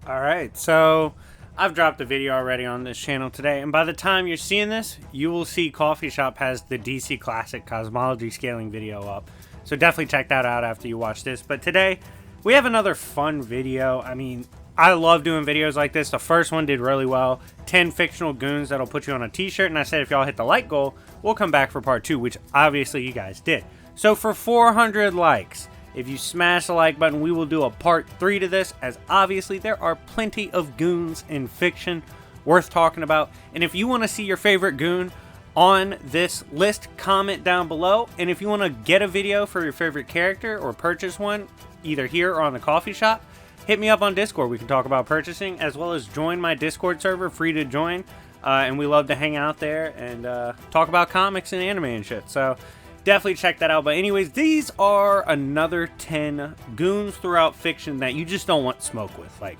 Alright, so I've dropped a video already on this channel today, and by the time you're seeing this, you will see Coffee Shop has the DC Classic Cosmology Scaling video up. So definitely check that out after you watch this. But today, we have another fun video. I mean, I love doing videos like this. The first one did really well. 10 fictional goons that'll put you on a t-shirt, and I said if y'all hit the like goal, we'll come back for part 2, which obviously you guys did. So for 400 likes, if you smash the like button, we will do a part 3 to this, as obviously there are plenty of goons in fiction worth talking about. And if you want to see your favorite goon on this list, comment down below. And if you want to get a video for your favorite character or purchase one, either here or on the Coffee Shop, hit me up on Discord. We can talk about purchasing, as well as join my Discord server, free to join. And we love to hang out there and talk about comics and anime and shit. So definitely check that out. But anyways, these are another 10 goons throughout fiction that you just don't want smoke with. Like,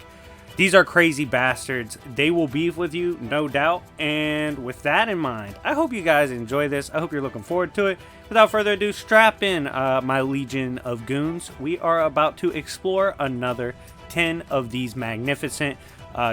these are crazy bastards. They will beef with you, no doubt. And with that in mind, I hope you guys enjoy this. I hope you're looking forward to it. Without further ado, strap in, my legion of goons. We are about to explore another 10 of these magnificent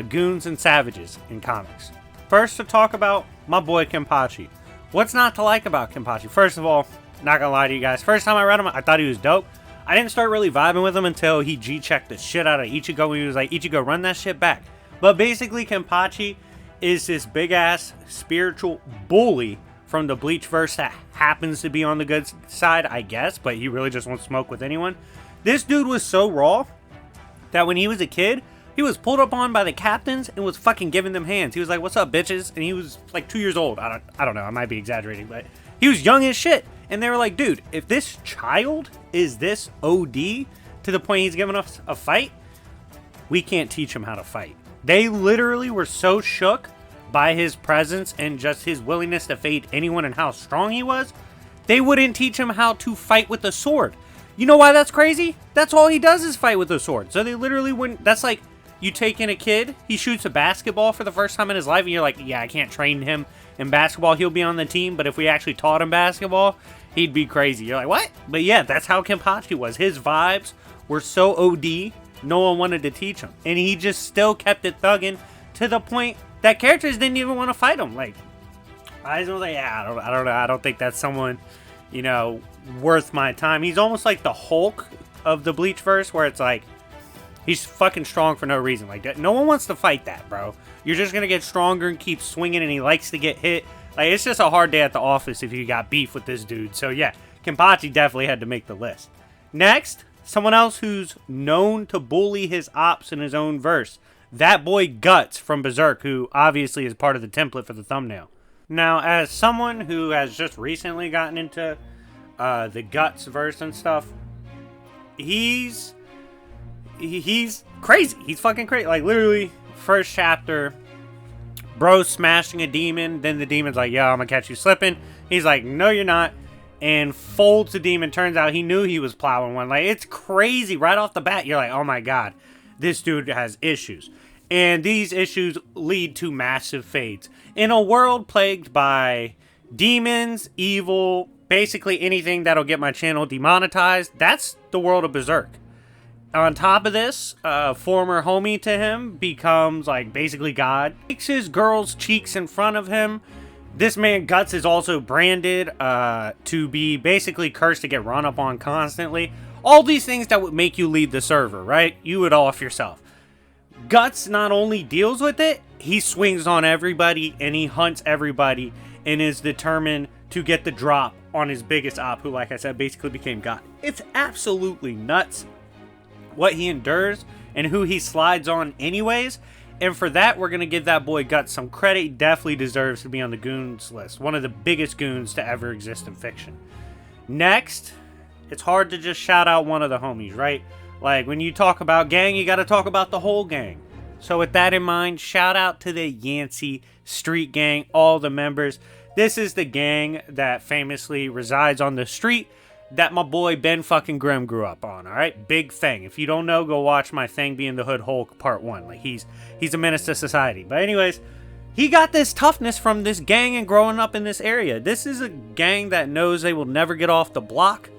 goons and savages in comics. First, to talk about my boy Kimpachi. What's not to like about Kimpachi? First of all, not gonna lie to you guys, first time I read him, I thought he was dope. I didn't start really vibing with him until he G-checked the shit out of Ichigo when he was like, Ichigo, run that shit back. But basically, Kimpachi is this big-ass spiritual bully from the Bleachverse that happens to be on the good side, I guess, but he really just won't smoke with anyone. This dude was so raw that when he was a kid, he was pulled up on by the captains and was fucking giving them hands. He was like, what's up, bitches? And he was like 2 years old. I don't know, I might be exaggerating, but he was young as shit. And they were like, dude, if this child is this OD to the point he's giving us a fight, we can't teach him how to fight. They literally were so shook by his presence and just his willingness to fade anyone and how strong he was, they wouldn't teach him how to fight with a sword. You know why that's crazy? That's all he does is fight with a sword. So they literally wouldn't. That's like you take in a kid, he shoots a basketball for the first time in his life, and you're like, yeah, I can't train him in basketball. He'll be on the team, but if we actually taught him basketball, he'd be crazy. You're like, what? But yeah, that's how Kimpachi was. His vibes were so OD, no one wanted to teach him. And he just still kept it thugging to the point that characters didn't even want to fight him. Like, I was like, yeah, I don't know. I don't think that's someone, you know, worth my time. He's almost like the Hulk of the Bleachverse, where it's like, he's fucking strong for no reason. Like, no one wants to fight that, bro. You're just going to get stronger and keep swinging, and he likes to get hit. Like, it's just a hard day at the office if you got beef with this dude. So, yeah, Kimpachi definitely had to make the list. Next, someone else who's known to bully his ops in his own verse. That boy Guts from Berserk, who obviously is part of the template for the thumbnail. Now, as someone who has just recently gotten into the Guts verse and stuff, he's crazy. He's fucking crazy. Like, literally, first chapter, bro smashing a demon, then the demon's like, yo, I'm gonna catch you slipping. He's like, no, you're not, and folds the demon. Turns out he knew he was plowing one. Like, it's crazy. Right off the bat, you're like, oh my god, this dude has issues. And these issues lead to massive fades. In a world plagued by demons, evil, basically anything that'll get my channel demonetized, that's the world of Berserk. On top of this, a former homie to him becomes, like, basically God. Takes his girl's cheeks in front of him. This man, Guts, is also branded to be basically cursed to get run up on constantly. All these things that would make you leave the server, right? You would off yourself. Guts not only deals with it, he swings on everybody and he hunts everybody and is determined to get the drop on his biggest op, who, like I said, basically became God. It's absolutely nuts what he endures and who he slides on anyways. And for that, we're going to give that boy Guts some credit. He definitely deserves to be on the Goons list. One of the biggest goons to ever exist in fiction. Next, it's hard to just shout out one of the homies, right? Like, when you talk about gang, you got to talk about the whole gang. So with that in mind, shout out to the Yancey Street Gang, all the members. This is the gang that famously resides on the street that my boy Ben fucking Grimm grew up on, alright? Big thing. If you don't know, go watch my Thing Being the Hood Hulk Part 1. Like, he's a menace to society. But anyways, he got this toughness from this gang and growing up in this area. This is a gang that knows they will never get off the block,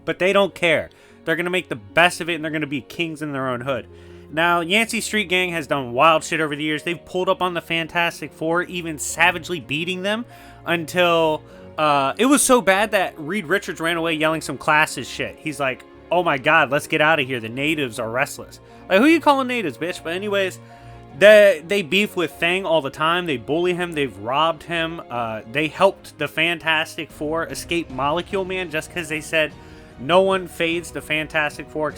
but they don't care. They're going to make the best of it, and they're going to be kings in their own hood. Now, Yancey Street Gang has done wild shit over the years. They've pulled up on the Fantastic Four, even savagely beating them until it was so bad that Reed Richards ran away yelling some classist shit. He's like, oh my god, let's get out of here. The natives are restless. Like, who you calling natives, bitch? But anyways, they beef with Thing all the time. They bully him. They've robbed him. They helped the Fantastic Four escape Molecule Man just because they said no one fades the Fantastic Four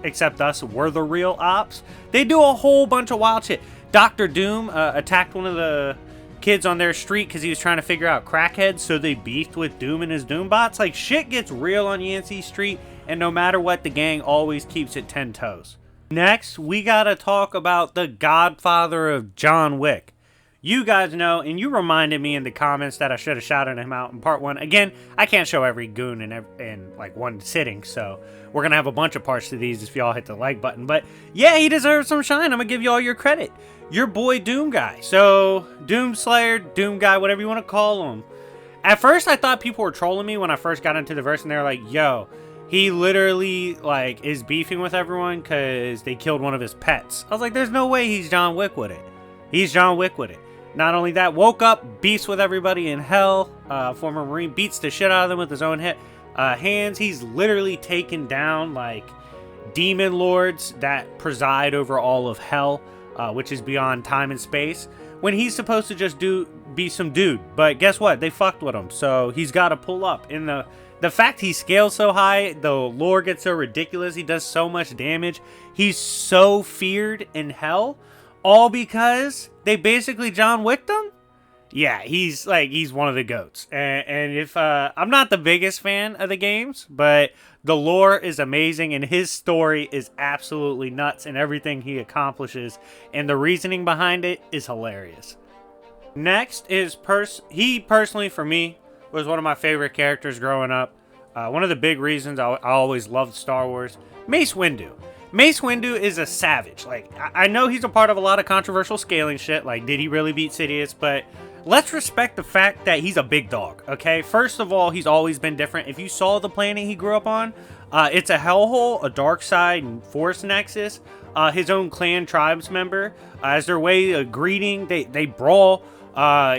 except us. We're the real ops. They do a whole bunch of wild shit. Dr. Doom attacked one of the kids on their street because he was trying to figure out crackheads, so they beefed with Doom and his Doombots. Like, shit gets real on Yancey Street, and no matter what, the gang always keeps it 10 toes. Next, we gotta talk about the godfather of John Wick. You guys know, and you reminded me in the comments that I should have shouted him out in part 1. Again, I can't show every goon in like one sitting, so we're gonna have a bunch of parts to these if y'all hit the like button. But yeah, he deserves some shine. I'm gonna give you all your credit. Your boy Doomguy. So, Doomslayer, Doomguy, whatever you want to call him. At first, I thought people were trolling me when I first got into the verse, and they were like, yo, he literally, like, is beefing with everyone because they killed one of his pets. I was like, there's no way he's John Wick with it. He's John Wick with it. Not only that, woke up, beefs with everybody in hell. Former Marine beats the shit out of them with his own hands. He's literally taken down, like, demon lords that preside over all of hell, which is beyond time and space, when he's supposed to just be some dude. But guess what? They fucked with him, so he's got to pull up. In the fact he scales so high, the lore gets so ridiculous, he does so much damage, he's so feared in hell, all because they basically John Wicked him? Yeah, he's one of the goats. And if I'm not the biggest fan of the games, but the lore is amazing and his story is absolutely nuts, and everything he accomplishes and the reasoning behind it is hilarious. Next is he personally for me was one of my favorite characters growing up. One of the big reasons I always loved Star Wars, Mace Windu. Mace Windu is a savage. Like, I know he's a part of a lot of controversial scaling shit, like did he really beat Sidious, but let's respect the fact that he's a big dog, okay? First of all, he's always been different. If you saw the planet he grew up on, it's a hellhole, a dark side, and force nexus. His own clan tribes member, as their way of greeting, they brawl.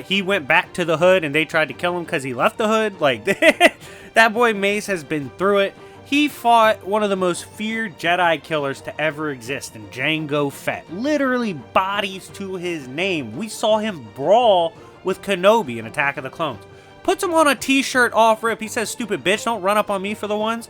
He went back to the hood and they tried to kill him because he left the hood. Like, that boy Mace has been through it. He fought one of the most feared Jedi killers to ever exist in Jango Fett. Literally bodies to his name. We saw him brawl with Kenobi in Attack of the Clones. Puts him on a t-shirt off rip. He says, stupid bitch, don't run up on me for the ones.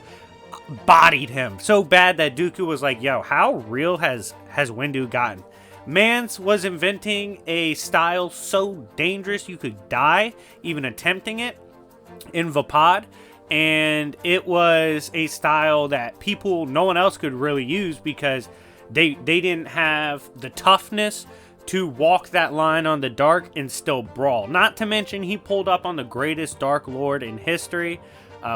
Bodied him so bad that Dooku was like, yo, how real has Windu gotten? Mance was inventing a style so dangerous you could die even attempting it in Vapad. And it was a style that no one else could really use because they didn't have the toughness to walk that line on the dark and still brawl. Not to mention, he pulled up on the greatest Dark Lord in history,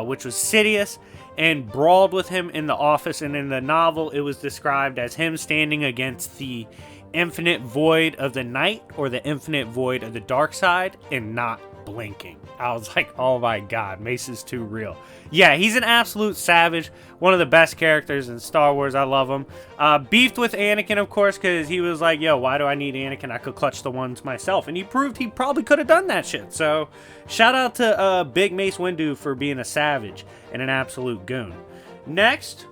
which was Sidious, and brawled with him in the office. And in the novel, it was described as him standing against the infinite void of the night or the infinite void of the dark side and not blinking. I was like, oh my god, Mace is too real. Yeah, he's an absolute savage. One of the best characters in Star Wars. I love him. Beefed with Anakin, of course, because he was like, yo, why do I need Anakin? I could clutch the ones myself. And he proved he probably could have done that shit. So, shout out to Big Mace Windu for being a savage and an absolute goon. Next,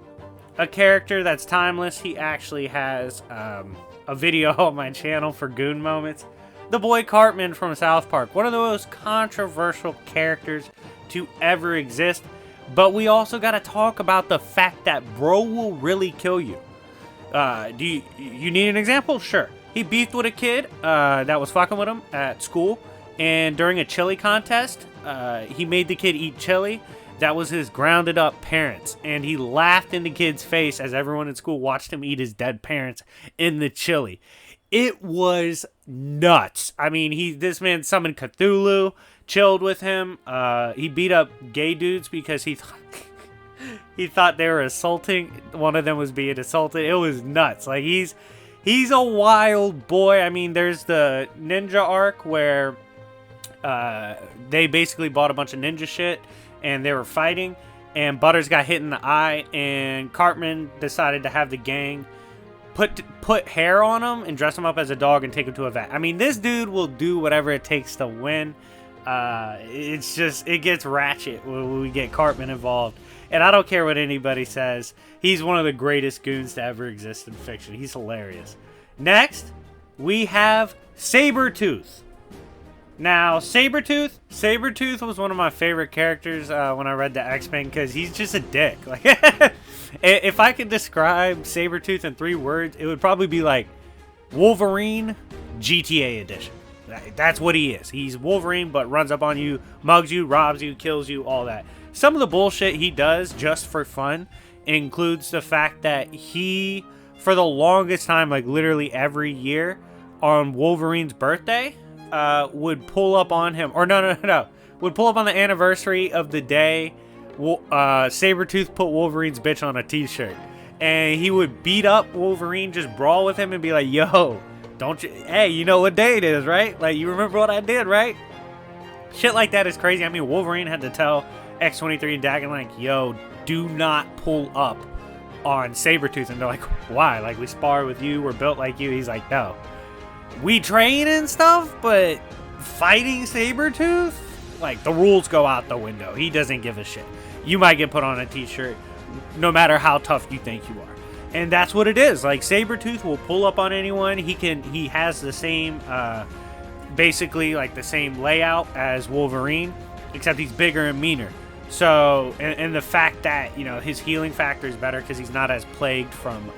a character that's timeless. He actually has a video on my channel for goon moments. The boy Cartman from South Park, one of the most controversial characters to ever exist. But we also got to talk about the fact that bro will really kill you. Do you need an example? Sure. He beefed with a kid that was fucking with him at school. And during a chili contest, he made the kid eat chili. That was his grounded up parents. And he laughed in the kid's face as everyone in school watched him eat his dead parents in the chili. It was nuts. I mean, this man summoned Cthulhu, chilled with him. He beat up gay dudes because he he thought they were assaulting. One of them was being assaulted. It was nuts. Like, he's a wild boy. I mean, there's the ninja arc where they basically bought a bunch of ninja shit and they were fighting, and Butters got hit in the eye, and Cartman decided to have the gang put hair on him and dress him up as a dog and take him to a vet. I mean, this dude will do whatever it takes to win. It's just, it gets ratchet when we get Cartman involved. And I don't care what anybody says. He's one of the greatest goons to ever exist in fiction. He's hilarious. Next, we have Sabretooth. Now, Sabretooth was one of my favorite characters when I read the X-Men, because he's just a dick. Like, if I could describe Sabretooth in 3 words, it would probably be like Wolverine GTA edition. That's what he is. He's Wolverine, but runs up on you, mugs you, robs you, kills you, all that. Some of the bullshit he does just for fun includes the fact that he, for the longest time, like literally every year, on Wolverine's birthday, would pull up on him, or no, would pull up on the anniversary of the day Sabretooth put Wolverine's bitch on a t-shirt. And he would beat up Wolverine, just brawl with him and be like, yo, don't you, hey, you know what day it is, right? Like, you remember what I did, right? Shit like that is crazy. I mean, Wolverine had to tell X-23 and Dagon, like, yo, do not pull up on Sabretooth. And they're like, why? Like, we spar with you, we're built like you. He's like, no. We train and stuff, but fighting Sabretooth? Like, the rules go out the window. He doesn't give a shit. You might get put on a t-shirt no matter how tough you think you are. And that's what it is. Like, Sabretooth will pull up on anyone. He has the same, basically, like, the same layout as Wolverine, except he's bigger and meaner. So, and the fact that, you know, his healing factor is better because he's not as plagued from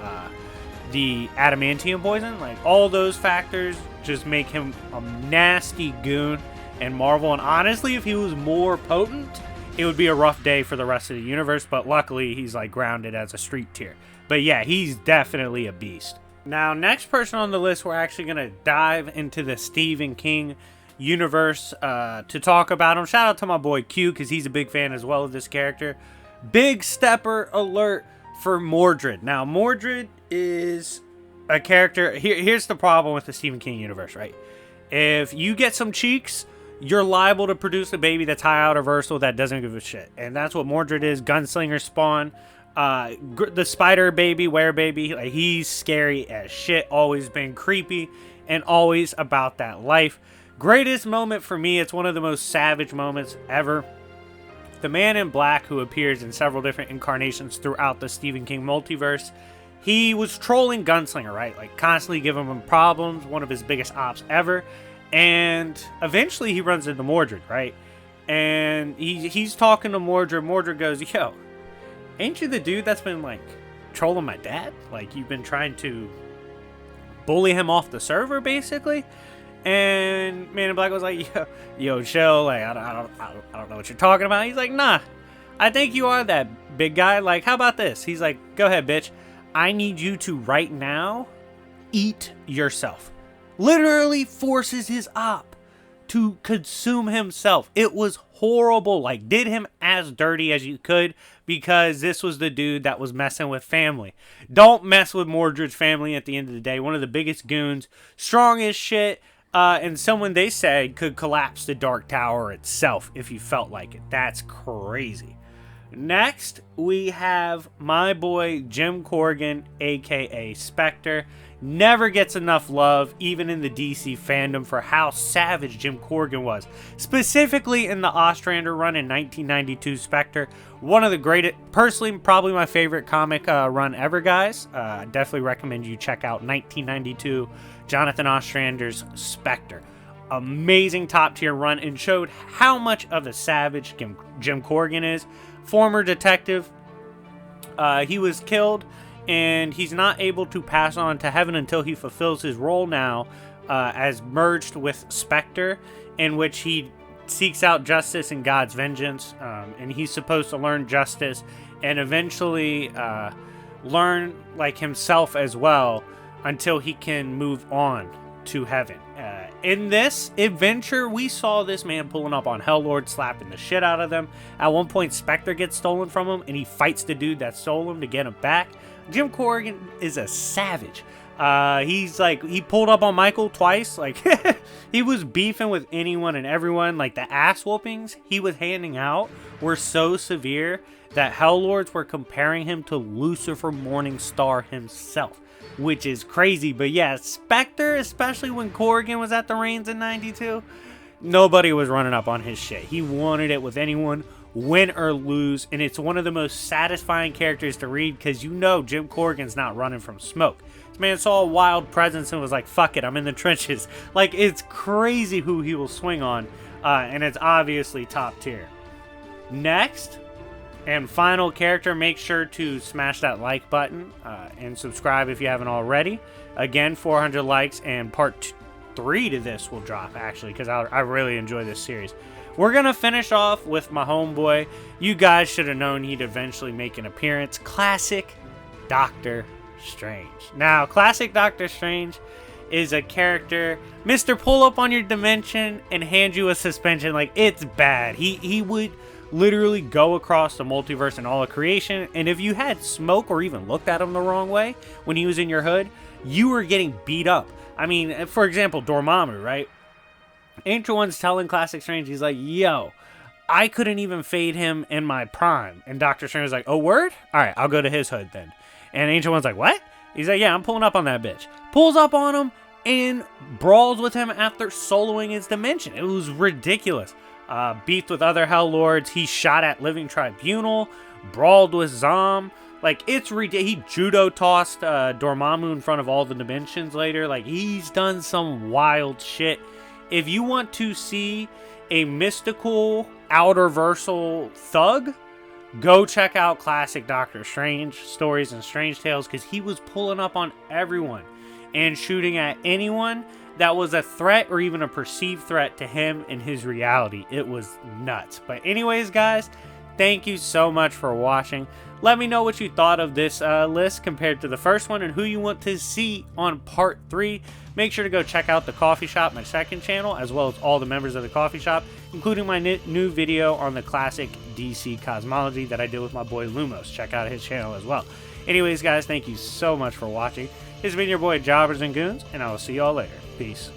the adamantium poison. Like, all those factors just make him a nasty goon and Marvel. And honestly, if he was more potent, it would be a rough day for the rest of the universe. But luckily, he's, like, grounded as a street tier. But yeah, he's definitely a beast. Now, next person on the list, we're actually going to dive into the Stephen King universe to talk about him. Shout out to my boy Q, because he's a big fan as well of this character. Big stepper alert for Mordred. Now, Mordred is a character. Here's the problem with the Stephen King universe, right? If you get some cheeks, you're liable to produce a baby that's high out reversal that doesn't give a shit. And that's what Mordred is. Gunslinger spawn. The spider baby, were baby, like, he's scary as shit, always been creepy, and always about that life. Greatest moment for me, it's one of the most savage moments ever. The Man in Black, who appears in several different incarnations throughout the Stephen King multiverse, he was trolling Gunslinger, right? Like, constantly giving him problems, one of his biggest ops ever, and eventually he runs into Mordred, right? And he's talking to Mordred. Mordred goes, yo, ain't you the dude that's been, like, trolling my dad? Like, you've been trying to bully him off the server, basically? And Man in Black was like, yo, chill. Like, I don't know what you're talking about. He's like, nah, I think you are that big guy. Like, how about this? He's like, go ahead, bitch. I need you to, right now, eat yourself. Literally forces his op to consume himself. It was horrible. Like, did him as dirty as you could, because this was the dude that was messing with family. Don't mess with Mordred's family at the end of the day. One of the biggest goons, strong as shit, and someone they said could collapse the Dark Tower itself if you felt like it. That's crazy. Next, we have my boy Jim Corrigan, aka Spectre. Never gets enough love, even in the DC fandom, for how savage Jim Corrigan was. Specifically in the Ostrander run in 1992 Spectre. One of the greatest, personally, probably my favorite comic run ever, guys. I definitely recommend you check out 1992 Jonathan Ostrander's Spectre. Amazing top tier run, and showed how much of a savage Jim Corrigan is. Former detective. He was killed, and he's not able to pass on to heaven until he fulfills his role now as merged with Spectre, in which he seeks out justice and God's vengeance, and he's supposed to learn justice and eventually learn, like, himself as well, until he can move on to heaven. in this adventure, we saw this man pulling up on Helllord, slapping the shit out of them. At one point, Spectre gets stolen from him, and he fights the dude that stole him to get him back. Jim Corrigan is a savage. He's like, he pulled up on Michael twice. Like, he was beefing with anyone and everyone. Like, the ass whoopings he was handing out were so severe that Helllords were comparing him to Lucifer Morningstar himself, which is crazy. But yeah, Spectre, especially when Corrigan was at the reins in 92, nobody was running up on his shit. He wanted it with anyone, win or lose, and it's one of the most satisfying characters to read because you know Jim Corrigan's not running from smoke. This man saw a wild presence and was like, fuck it, I'm in the trenches. Like, it's crazy who he will swing on, and it's obviously top tier. Next and final character, make sure to smash that like button and subscribe if you haven't already. Again, 400 likes and part 3 to this will drop, actually, because I really enjoy this series. We're going to finish off with my homeboy. You guys should have known he'd eventually make an appearance. Classic Doctor Strange. Now, Classic Doctor Strange is a character, Mr. Pull up on your dimension and hand you a suspension. Like, it's bad. He would literally go across the multiverse and all of creation, and if you had smoke or even looked at him the wrong way when he was in your hood, you were getting beat up. I mean, for example, Dormammu, right? Ancient One's telling Classic Strange, he's like, yo, I couldn't even fade him in my prime. And Doctor Strange was like, oh, word? All right, I'll go to his hood then. And Ancient One's like, what? He's like, yeah, I'm pulling up on that bitch. Pulls up on him and brawls with him after soloing his dimension. It was ridiculous. Beefed with other Hell Lords. He shot at Living Tribunal. Brawled with Zom. Like, it's ridiculous. He judo tossed Dormammu in front of all the dimensions later. Like, he's done some wild shit. If you want to see a mystical, outer-versal thug, go check out Classic Doctor Strange Stories and Strange Tales, because he was pulling up on everyone and shooting at anyone that was a threat or even a perceived threat to him in his reality. It was nuts. But anyways, guys, thank you so much for watching. Let me know what you thought of this list compared to the first one and who you want to see on part 3. Make sure to go check out the coffee shop, my second channel, as well as all the members of the coffee shop, including my new video on the classic DC cosmology that I did with my boy Lumos. Check out his channel as well. Anyways, guys, thank you so much for watching. This has been your boy Jobbers and Goons, and I will see y'all later. Peace.